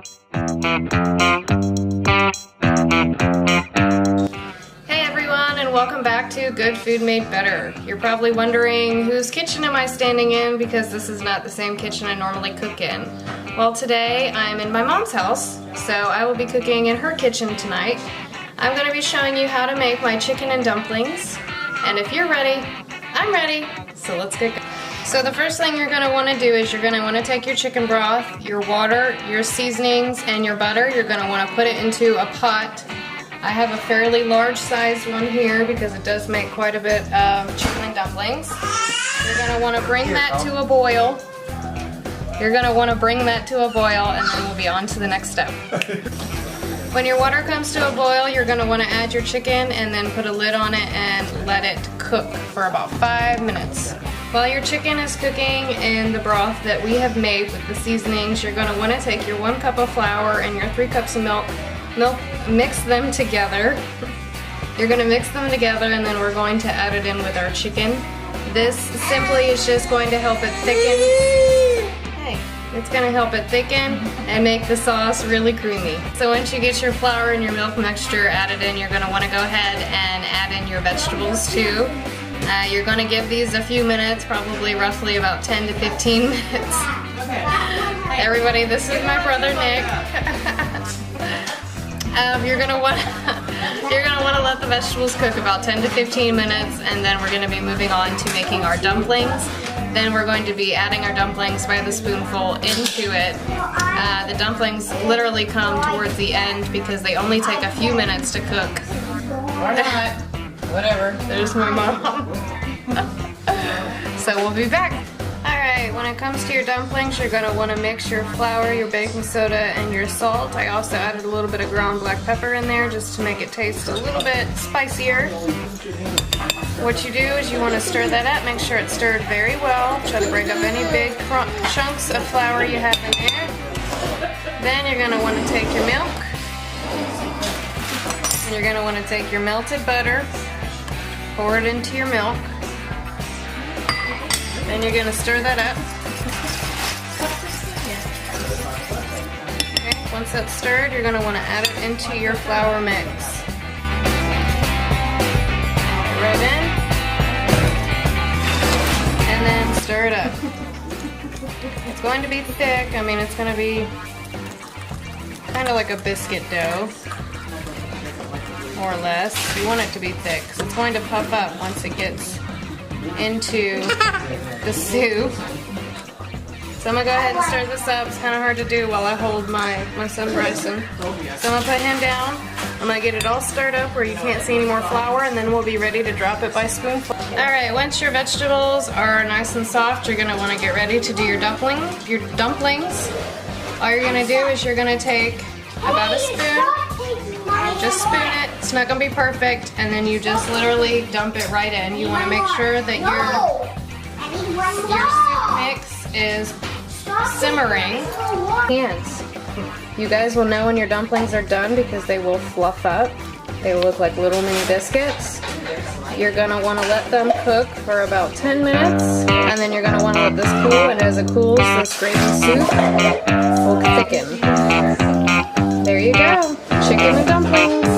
Hey everyone, and welcome back to Good Food Made Better. You're probably wondering, whose kitchen am I standing in, because this is not the same kitchen I normally cook in. Well, today I'm in my mom's house, so I will be cooking in her kitchen tonight. I'm going to be showing you how to make my chicken and dumplings, and if you're ready, I'm ready, so let's get going. So the first thing you're going to want to do is you're going to want to take your chicken broth, your water, your seasonings, and your butter. You're going to want to put it into a pot. I have a fairly large sized one here because it does make quite a bit of chicken and dumplings. You're going to want to bring that to a boil. You're going to want to bring that to a boil, and then we'll be on to the next step. When your water comes to a boil, you're going to want to add your chicken and then put a lid on it and let it cook for about 5 minutes. While your chicken is cooking in the broth that we have made with the seasonings, you're going to want to take your 1 cup of flour and your 3 cups of milk, mix them together. You're going to mix them together, and then we're going to add it in with our chicken. This simply is just going to help it thicken. It's going to help it thicken and make the sauce really creamy. So once you get your flour and your milk mixture added in, you're going to want to go ahead and add in your vegetables too. You're going to give these a few minutes, probably roughly about 10 to 15 minutes. Everybody, this is my brother Nick. You're going to want to let the vegetables cook about 10 to 15 minutes, and then we're going to be moving on to making our dumplings. Then we're going to be adding our dumplings by the spoonful into it. The dumplings literally come towards the end because they only take a few minutes to cook. Or not. Whatever. There's my mom. So we'll be back. Alright, when it comes to your dumplings, you're going to want to mix your flour, your baking soda, and your salt. I also added a little bit of ground black pepper in there just to make it taste a little bit spicier. What you do is you want to stir that up, make sure it's stirred very well. Try to break up any big chunks of flour you have in there. Then you're going to want to take your milk, and you're going to want to take your melted butter, pour it into your milk. Then you're going to stir that up. Okay, once that's stirred, you're going to want to add it into your flour mix. Right in, and then stir it up. It's going to be thick. I mean, it's going to be kind of like a biscuit dough, more or less. You want it to be thick because it's going to puff up once it gets into the soup. So I'm going to go ahead and stir this up. It's kind of hard to do while I hold my son Bryson. So I'm going to put him down. I'm going to get it all stirred up where you can't see any more flour, and then we'll be ready to drop it by spoonful. Alright, once your vegetables are nice and soft, you're going to want to get ready to do your dumplings. All you're going to do is you're going to take about a spoon, just spoon it. It's not going to be perfect, and then you just literally dump it right in. You want to make sure that your soup mix is simmering. Hands. You guys will know when your dumplings are done because they will fluff up. They will look like little mini biscuits. You're going to want to let them cook for about 10 minutes, and then you're going to want to let this cool, and as it cools, this gravy soup will thicken. There you go, chicken and dumplings.